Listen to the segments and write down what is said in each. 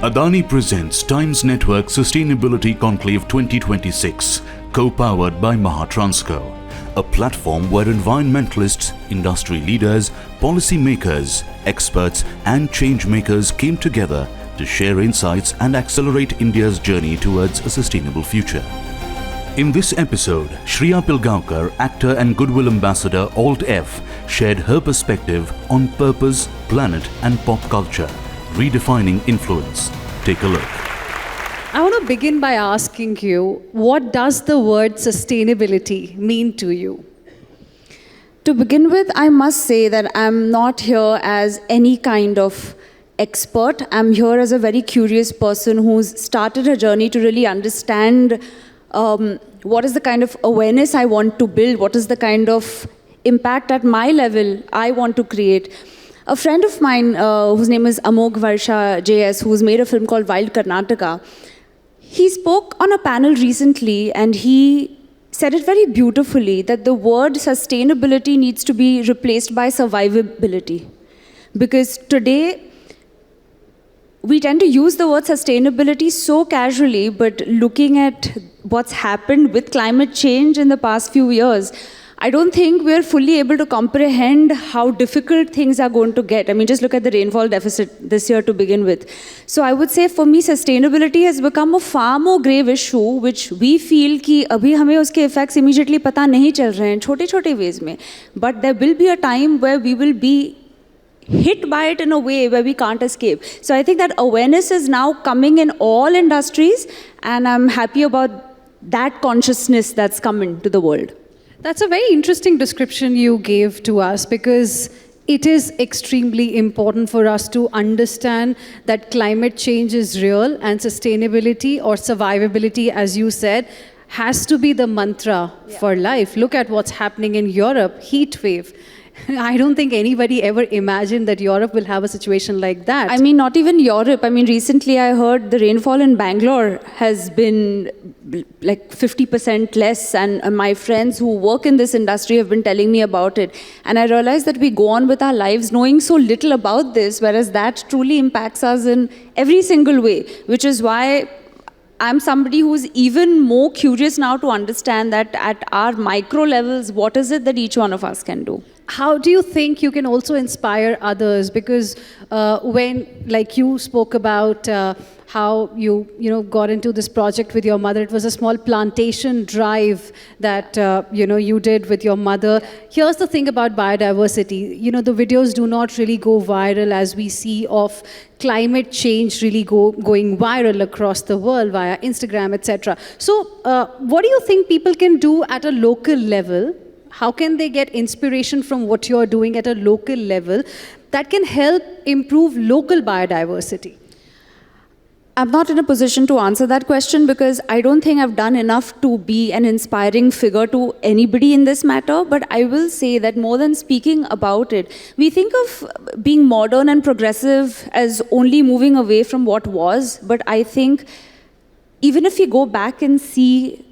Adani presents Times Network Sustainability Conclave 2026, co-powered by Mahatransco, a platform where environmentalists, industry leaders, policy makers, experts and change makers came together to share insights and accelerate India's journey towards a sustainable future. In this episode, Shriya Pilgaonkar, actor and Goodwill Ambassador Alt-F, shared her perspective on purpose, planet and pop culture, redefining influence. Take a look. I want to begin by asking you, what does the word sustainability mean to you? To begin with, I must say that I'm not here as any kind of expert. I'm here as a very curious person who's started a journey to really understand what is the kind of awareness I want to build, what is the kind of impact at my level I want to create. A friend of mine, whose name is Amogh Varsha JS, who's made a film called Wild Karnataka, he spoke on a panel recently and he said it very beautifully that the word sustainability needs to be replaced by survivability. Because today, we tend to use the word sustainability so casually, but looking at what's happened with climate change in the past few years, I don't think we're fully able to comprehend how difficult things are going to get. I mean, just look at the rainfall deficit this year to begin with. So I would say for me, sustainability has become a far more grave issue, which we feel कि अभी हमें उसके effects immediately पता नहीं चल रहे हैं, छोटे-छोटे ways में. But there will be a time where we will be hit by it in a way where we can't escape. So I think that awareness is now coming in all industries, and I'm happy about that consciousness that's come into the world. That's a very interesting description you gave to us, because it is extremely important for us to understand that climate change is real and sustainability or survivability, as you said, has to be the mantra for life. Look at what's happening in Europe, heat wave. I don't think anybody ever imagined that Europe will have a situation like that. I mean, not even Europe. I mean, recently I heard the rainfall in Bangalore has been like 50% less, and my friends who work in this industry have been telling me about it. And I realized that we go on with our lives knowing so little about this, whereas that truly impacts us in every single way, which is why I'm somebody who's even more curious now to understand that at our micro levels, what is it that each one of us can do? How do you think you can also inspire others? Because when, like you spoke about how you got into this project with your mother, it was a small plantation drive that you did with your mother. Here's the thing about biodiversity. The videos do not really go viral as we see of climate change really going viral across the world via Instagram, etc. So what do you think people can do at a local level? How can they get inspiration from what you're doing at a local level that can help improve local biodiversity? I'm not in a position to answer that question because I don't think I've done enough to be an inspiring figure to anybody in this matter. But I will say that more than speaking about it, we think of being modern and progressive as only moving away from what was. But I think even if you go back and see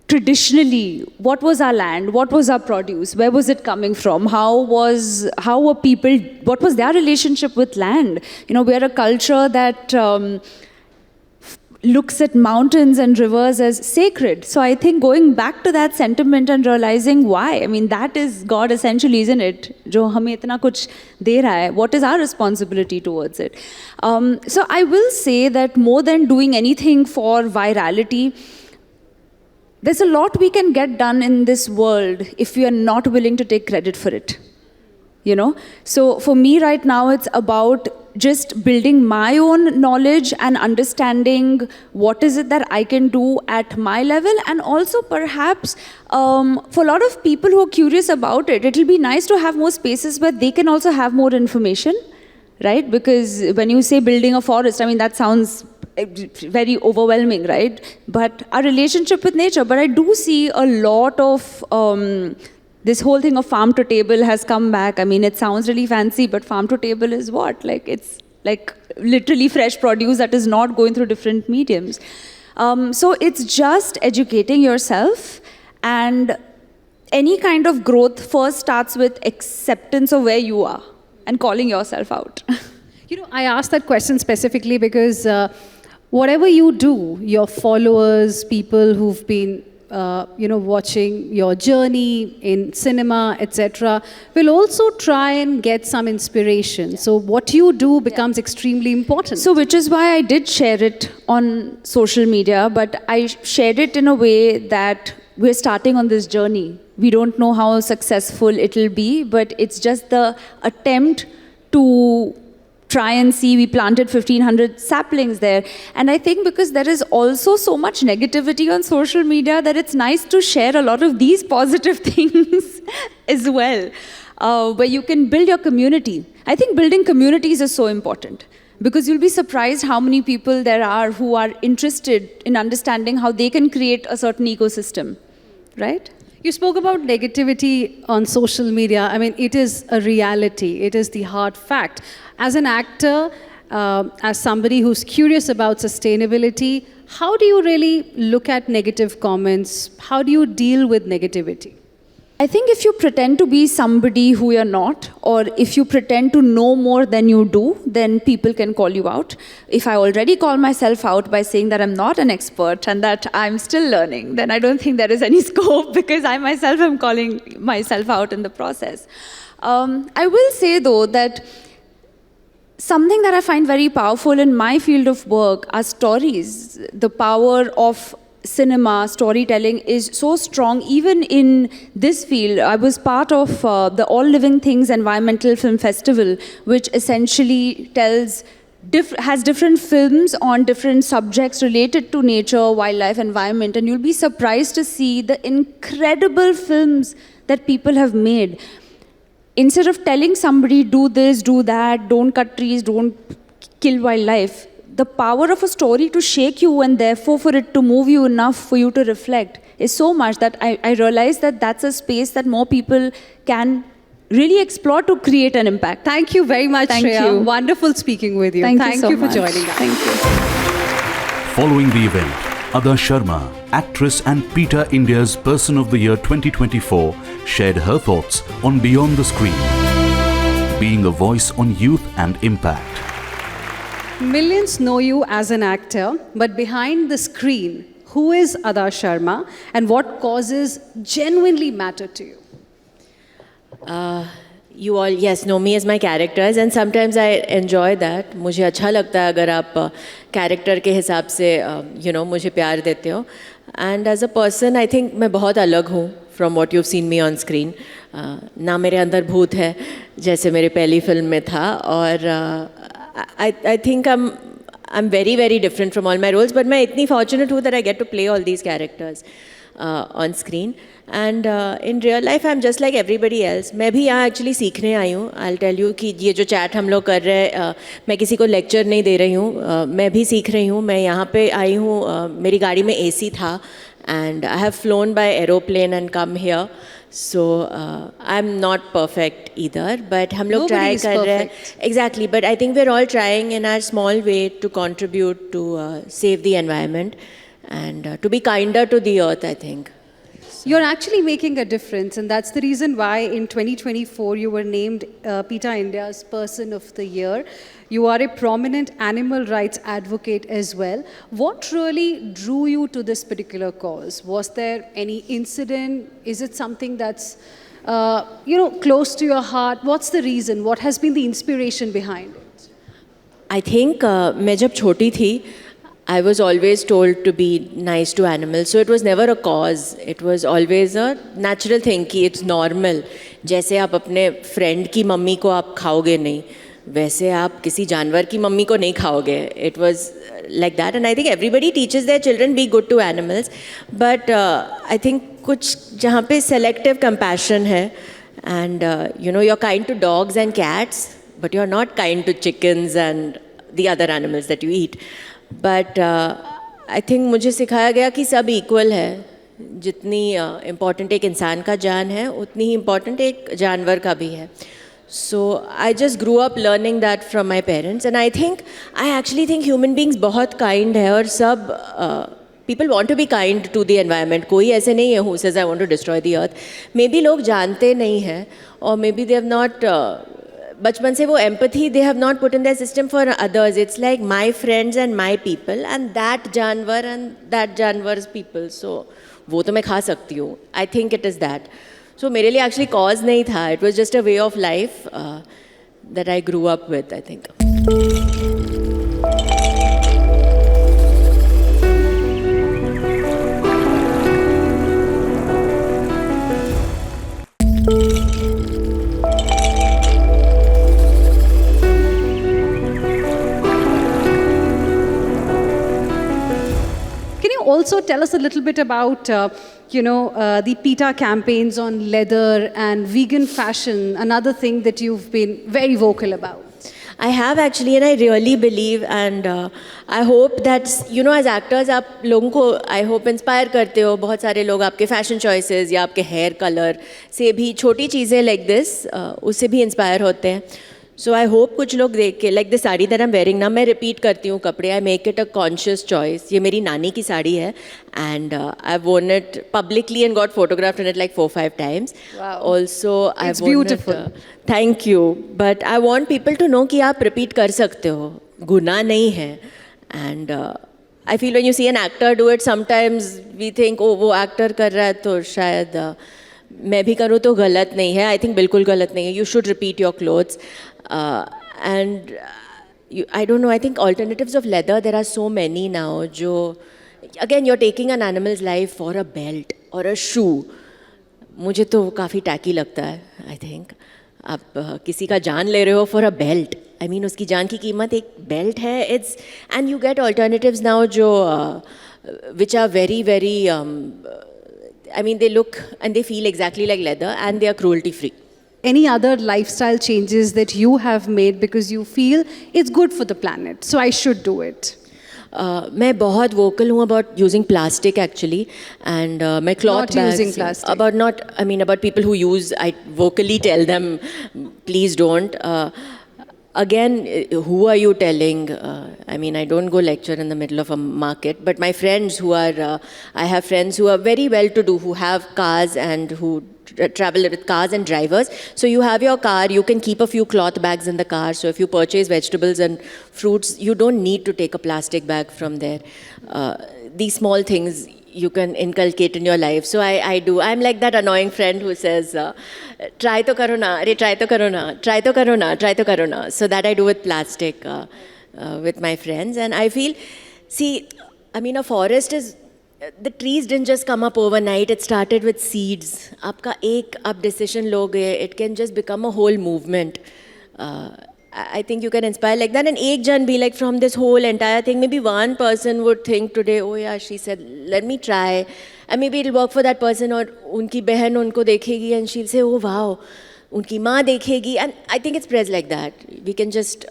traditionally, what was our land? What was our produce? Where was it coming from? How were people, what was their relationship with land? We're a culture that looks at mountains and rivers as sacred. So I think going back to that sentiment and realizing why, I mean, that is God essentially, isn't it? Jo hame itna kuch de raha hai. What is our responsibility towards it? So I will say that more than doing anything for virality, there's a lot we can get done in this world if we are not willing to take credit for it. So for me right now, it's about just building my own knowledge and understanding what is it that I can do at my level. And also perhaps for a lot of people who are curious about it, it'll be nice to have more spaces where they can also have more information, right? Because when you say building a forest, I mean, that sounds very overwhelming, right? But our relationship with nature. But I do see a lot of this whole thing of farm to table has come back. I mean, it sounds really fancy, but farm to table is what? Like, it's like literally fresh produce that is not going through different mediums. So it's just educating yourself, and any kind of growth first starts with acceptance of where you are and calling yourself out. You know, I asked that question specifically because whatever you do, your followers, people who've been, watching your journey in cinema, etc., will also try and get some inspiration. So what you do becomes extremely important. So, which is why I did share it on social media, but I shared it in a way that we're starting on this journey. We don't know how successful it'll be, but it's just the attempt to try and see. We planted 1,500 saplings there. And I think because there is also so much negativity on social media that it's nice to share a lot of these positive things as well, where you can build your community. I think building communities is so important because you'll be surprised how many people there are who are interested in understanding how they can create a certain ecosystem, right? You spoke about negativity on social media. I mean, it is a reality. It is the hard fact. As an actor, as somebody who's curious about sustainability, how do you really look at negative comments? How do you deal with negativity? I think if you pretend to be somebody who you're not, or if you pretend to know more than you do, then people can call you out. If I already call myself out by saying that I'm not an expert and that I'm still learning, then I don't think there is any scope because I myself am calling myself out in the process. I will say though that something that I find very powerful in my field of work are stories. The power of cinema, storytelling is so strong even in this field. I was part of the All Living Things Environmental Film Festival, which essentially has different films on different subjects related to nature, wildlife, environment, and you'll be surprised to see the incredible films that people have made. Instead of telling somebody, do this, do that, don't cut trees, don't kill wildlife, the power of a story to shake you and therefore for it to move you enough for you to reflect is so much that I realize that that's a space that more people can really explore to create an impact. Thank you very much, Thank Shreya. you. Wonderful speaking with you. Thank you so for much. joining us. Thank you. Following the event, Ada Sharma, actress and PETA India's Person of the Year 2024, shared her thoughts on Beyond the Screen, being a voice on youth and impact. Millions know you as an actor, but behind the screen, who is Ada Sharma and what causes genuinely matter to you? You all, yes, know me as my characters and sometimes I enjoy that. मुझे अच्छा लगता है अगर आप character के हिसाब से, मुझे प्यार देते हो. And as a person, I think मैं बहुत अलग हूँ from what you've seen me on screen. ना मेरे अंदर भूत है, जैसे मेरे पहली फिल्म में था और I think I'm very, very different from all my roles, but मैं इतनी fortunate हूँ that I get to play all these characters on screen. And in real life, I'm just like everybody else. मैं भी यहाँ actually सीखने आई हूँ. I'll tell you कि ये जो chat हम लोग कर रहे हैं, मैं किसी को lecture नहीं दे रही हूँ. मैं भी सीख रही हूँ. मैं यहाँ पे आई हूँ, मेरी गाड़ी में AC था. And I have flown by aeroplane and come here. So I'm not perfect either, but हम लोग try कर रहे हैं. Exactly, but I think we're all trying in our small way to contribute to save the environment and to be kinder to the earth, I think. You're actually making a difference, and that's the reason why in 2024 you were named PETA India's Person of the Year. You are a prominent animal rights advocate as well. What really drew you to this particular cause? Was there any incident? Is it something that's close to your heart? What's the reason? What has been the inspiration behind it? I think मैं जब छोटी थी, I was always told to be nice to animals, so it was never a cause. It was always a natural thing कि it's normal. जैसे आप अपने friend की mummy को आप खाओगे नहीं, वैसे आप किसी जानवर की मम्मी को नहीं खाओगे. It was like that, and I think everybody teaches their children be good to animals, but I think कुछ जहाँ पे selective compassion है, and you're kind to dogs and cats, but you're not kind to chickens and the other animals that you eat. But I think मुझे सिखाया गया कि सब equal है. जितनी important एक इंसान का जान है, उतनी ही important एक जानवर का भी है. So I just grew up learning that from my parents, and I actually think human beings बहुत kind है और सब people want to be kind to the environment. कोई ऐसे नहीं है who says I want to destroy the earth. Maybe लोग जानते नहीं हैं, or maybe they have not बचपन से वो empathy they have not put in their system for others. It's like my friends and my people and that जानवर्स people. So वो तो मैं खा सकती हूँ. I think it is that. So मेरे लिए एक्चुअली कॉज नहीं था. It was just a way of life that I grew up with, I think. Can you also tell us a little bit about, the PETA campaigns on leather and vegan fashion, another thing that you've been very vocal about? I have actually, and I really believe, and I hope that, as actors, आप लोगों को, I hope, inspire करते हो. बहुत सारे लोग आपके fashion choices या आपके hair color से भी छोटी चीज़ें like this, उससे भी inspire होते हैं. So I hope कुछ लोग देख के, like the sari that I'm wearing ना, मैं repeat करती हूँ कपड़े. I make it a conscious choice. ये मेरी नानी की साड़ी है, and I've worn it publicly and got photographed in it like 4-5 times. Wow. Also, It's I've worn beautiful. it. Thank you. But I want people to know कि आप repeat कर सकते हो. गुनाह नहीं है. And I feel when you see an actor do it, sometimes we think, oh, वो actor कर रहा है तो शायद मैं भी करूँ तो गलत नहीं है. I think बिल्कुल गलत नहीं है. You should repeat your clothes. And I don't know, I think alternatives of leather, there are so many now. जो, again, you're taking an animal's life for a belt or a shoe. मुझे तो काफ़ी tacky लगता है, I think. आप किसी का जान ले रहे हो for a belt. I mean, उसकी जान की कीमत एक belt है. It's, and you get alternatives now जो which are very, very, I mean, they look and they feel exactly like leather and they are cruelty free. Any other lifestyle changes that you have made because you feel it's good for the planet, so I should do it? मैं बहुत vocal हूँ about using plastic actually, and मैं cloth Not bags. using plastic. About people who use. I vocally tell them, please don't. Again, who are you telling? I mean, I don't go lecture in the middle of a market, but my friends who are, I have friends who are very well-to-do, who have cars and who travel with cars and drivers. So you have your car, you can keep a few cloth bags in the car. So if you purchase vegetables and fruits, you don't need to take a plastic bag from there. These small things you can inculcate in your life. So I do. I'm like that annoying friend who says, try to karo na, arey try to karo na, try to karo na, try to karo na. So that I do with plastic with my friends. And I feel, see, I mean, a forest is, the trees didn't just come up overnight. It started with seeds. आपका एक आप decision लोगे, it can just become a whole movement. I think you can inspire like that. And एक जन भी, like from this whole entire thing, maybe one person would think today, oh yeah, she said, let me try. And maybe it'll work for that person. और उनकी बहन उनको देखेगी and she'll say, oh wow. उनकी माँ देखेगी. And I think it spreads like that. We can just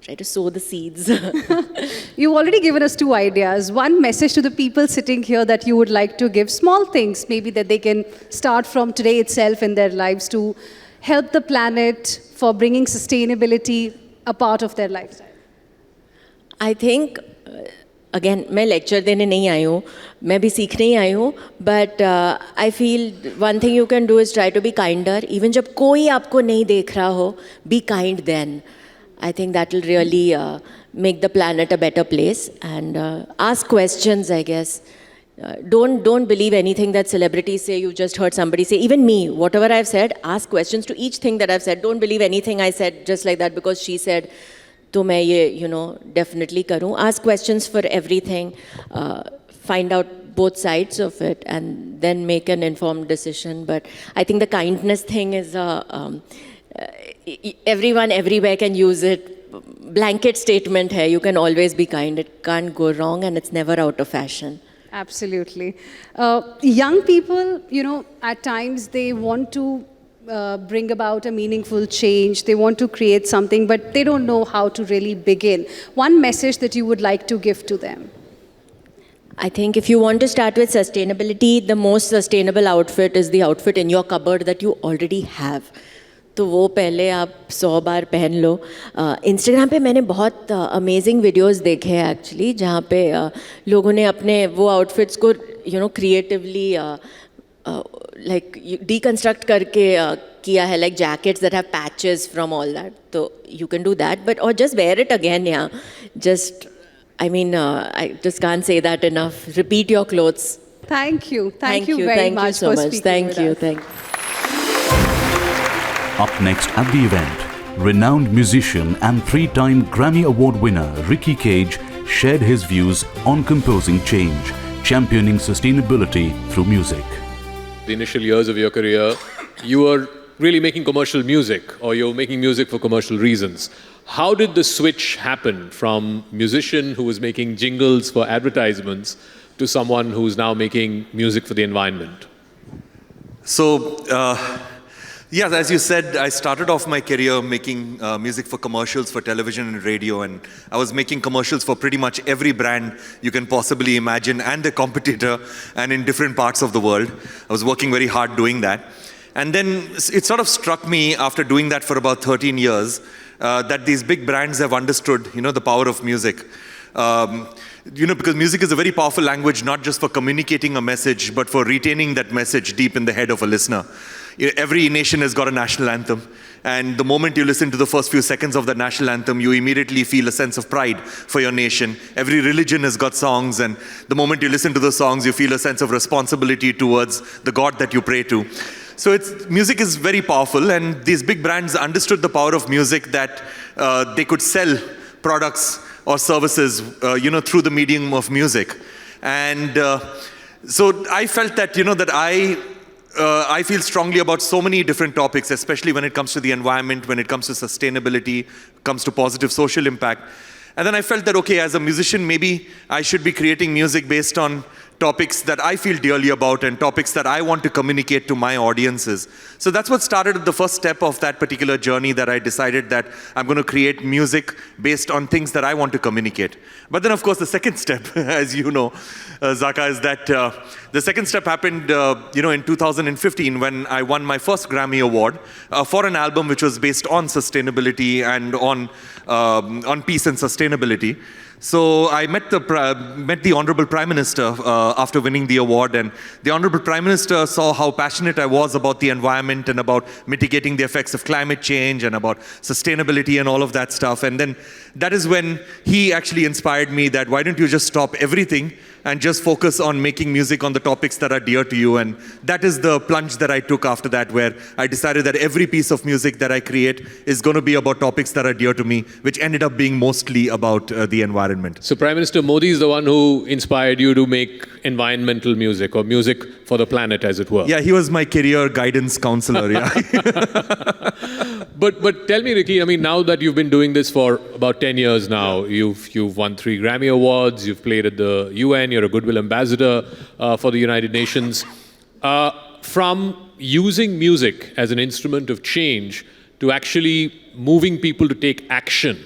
try to sow the seeds. You've already given us 2 ideas. One message to the people sitting here that you would like to give, small things maybe that they can start from today itself in their lives to help the planet, for bringing sustainability a part of their lifestyle. I think, again, मैं lecture देने नहीं आई हूँ, मैं भी सीखने ही आई हूँ, but I feel one thing you can do is try to be kinder. Even जब कोई आपको नहीं देख रहा हो, be kind then. I think that will really make the planet a better place. And ask questions, I guess. Don't believe anything that celebrities say. You just heard somebody say. Even me, whatever I've said, ask questions to each thing that I've said. Don't believe anything I said just like that because she said. तो मैं ये definitely करूँ. Ask questions for everything. Find out both sides of it and then make an informed decision. But I think the kindness thing is everyone everywhere can use it. Blanket statement hai, you can always be kind. It can't go wrong and it's never out of fashion. Absolutely. Young people, at times they want to bring about a meaningful change. They want to create something, but they don't know how to really begin. One message that you would like to give to them? I think if you want to start with sustainability, the most sustainable outfit is the outfit in your cupboard that you already have. तो वो पहले आप 100 बार पहन लो. Instagram पे मैंने बहुत amazing videos देखे हैं एक्चुअली, जहाँ पे लोगों ने अपने वो आउटफिट्स को क्रिएटिवली like deconstruct करके किया है, like jackets that have patches from all that. So you can do that, but or just wear it again, yeah. Just, I mean, I just can't say that enough. Repeat your clothes. Thank you. Thank you very much so for much. speaking Thank with you. us. Thank you. Up next at the event, renowned musician and three-time Grammy Award winner Ricky Cage shared his views on composing change, championing sustainability through music. The initial years of your career, you were really making commercial music, or you're making music for commercial reasons. How did the switch happen from musician who was making jingles for advertisements to someone who's now making music for the environment? So, yeah, as you said, I started off my career making music for commercials for television and radio, and I was making commercials for pretty much every brand you can possibly imagine and a competitor, and in different parts of the world. I was working very hard doing that. And then it sort of struck me after doing that for about 13 years that these big brands have understood, the power of music. Because music is a very powerful language, not just for communicating a message, but for retaining that message deep in the head of a listener. Every nation has got a national anthem. And the moment you listen to the first few seconds of that national anthem, you immediately feel a sense of pride for your nation. Every religion has got songs, and the moment you listen to the songs, you feel a sense of responsibility towards the God that you pray to. So music is very powerful, and these big brands understood the power of music, that they could sell products or services, through the medium of music. And so I felt that, that I feel strongly about so many different topics, especially when it comes to the environment, when it comes to sustainability, comes to positive social impact. And then I felt that, okay, as a musician, maybe I should be creating music based on topics that I feel dearly about and topics that I want to communicate to my audiences. So that's what started the first step of that particular journey, that I decided that I'm going to create music based on things that I want to communicate. But then, of course, the second step, as you know, Zaka, is that the second step happened, in 2015 when I won my first Grammy Award for an album which was based on sustainability and on peace and sustainability. So I met the Honorable Prime Minister after winning the award, and the Honorable Prime Minister saw how passionate I was about the environment and about mitigating the effects of climate change and about sustainability and all of that stuff. And then that is when he actually inspired me that why don't you just stop everything and just focus on making music on the topics that are dear to you. And that is the plunge that I took after that, where I decided that every piece of music that I create is going to be about topics that are dear to me, which ended up being mostly about the environment. So Prime Minister Modi is the one who inspired you to make environmental music, or music for the planet, as it were. Yeah, he was my career guidance counselor, yeah. But tell me, Ricky, I mean, now that you've been doing this for about 10 years now, you've won 3 Grammy Awards, you've played at the UN, you're a Goodwill Ambassador for the United Nations. From using music as an instrument of change to actually moving people to take action,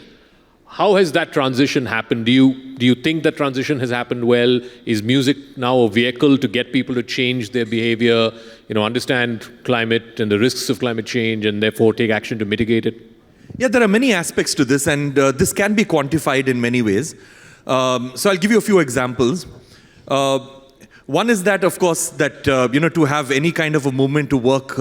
how has that transition happened? Do you think that transition has happened well? Is music now a vehicle to get people to change their behavior, understand climate and the risks of climate change, and therefore take action to mitigate it? Yeah, there are many aspects to this, and this can be quantified in many ways. So I'll give you a few examples. One is that, of course, that to have any kind of a movement to work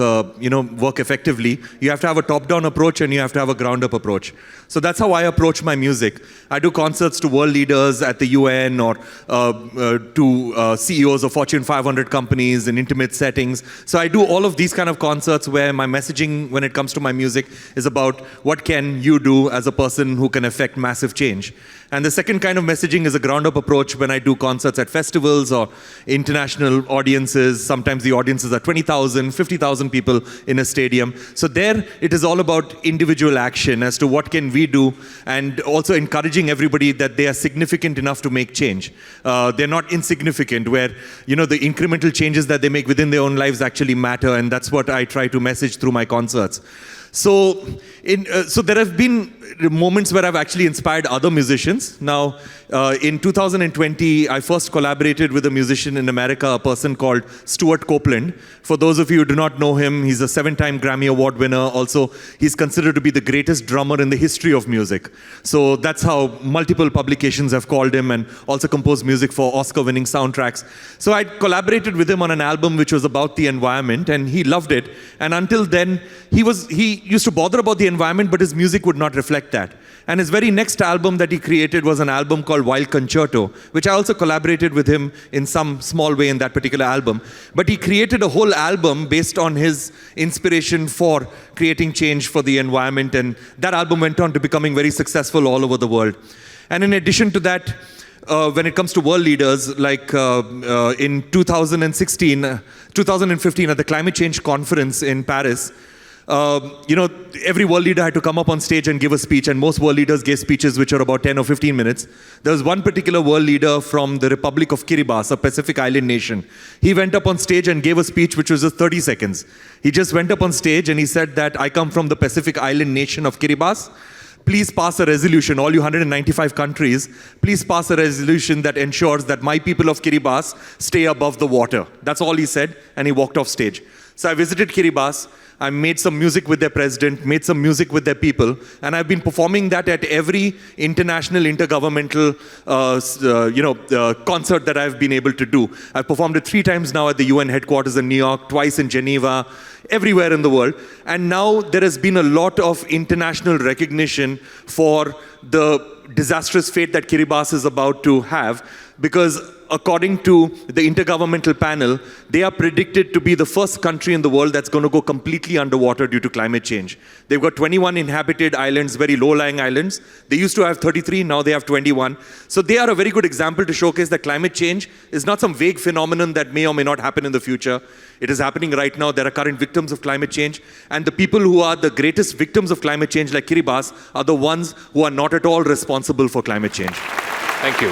effectively, you have to have a top-down approach and you have to have a ground-up approach. So that's how I approach my music. I do concerts to world leaders at the UN or to CEOs of Fortune 500 companies in intimate settings. So I do all of these kind of concerts where my messaging, when it comes to my music, is about what can you do as a person who can affect massive change. And the second kind of messaging is a ground-up approach when I do concerts at festivals or international audiences. Sometimes the audiences are 20,000, 50,000 people in a stadium. So there, it is all about individual action as to what can we do, and also encouraging everybody that they are significant enough to make change. They're not insignificant, where the incremental changes that they make within their own lives actually matter, and that's what I try to message through my concerts. So, so there have been moments where I've actually inspired other musicians. Now, in 2020, I first collaborated with a musician in America, a person called Stuart Copeland. For those of you who do not know him, he's a 7-time Grammy Award winner. Also, he's considered to be the greatest drummer in the history of music. So that's how multiple publications have called him, and also composed music for Oscar-winning soundtracks. So I collaborated with him on an album which was about the environment, and he loved it. And until then, he used to bother about the environment, but his music would not reflect that. And his very next album that he created was an album called Wild Concerto, which I also collaborated with him in some small way in that particular album. But he created a whole album based on his inspiration for creating change for the environment, and that album went on to becoming very successful all over the world. And in addition to that, when it comes to world leaders, like in 2015 at the Climate Change Conference in Paris, every world leader had to come up on stage and give a speech, and most world leaders gave speeches which are about 10 or 15 minutes. There was one particular world leader from the Republic of Kiribati, a Pacific island nation. He went up on stage and gave a speech which was just 30 seconds. He just went up on stage and he said that I come from the Pacific island nation of Kiribati. Please pass a resolution, all you 195 countries, please pass a resolution that ensures that my people of Kiribati stay above the water. That's all he said, and he walked off stage. So I visited Kiribati. I made some music with their president, made some music with their people, and I've been performing that at every international, intergovernmental, concert that I've been able to do. I've performed it 3 times now at the UN headquarters in New York, twice in Geneva, everywhere in the world. And now there has been a lot of international recognition for the disastrous fate that Kiribati is about to have, because according to the Intergovernmental Panel, they are predicted to be the first country in the world that's going to go completely underwater due to climate change. They've got 21 inhabited islands, very low-lying islands. They used to have 33, now they have 21. So they are a very good example to showcase that climate change is not some vague phenomenon that may or may not happen in the future. It is happening right now. There are current victims of climate change. And the people who are the greatest victims of climate change, like Kiribati, are the ones who are not at all responsible for climate change. Thank you.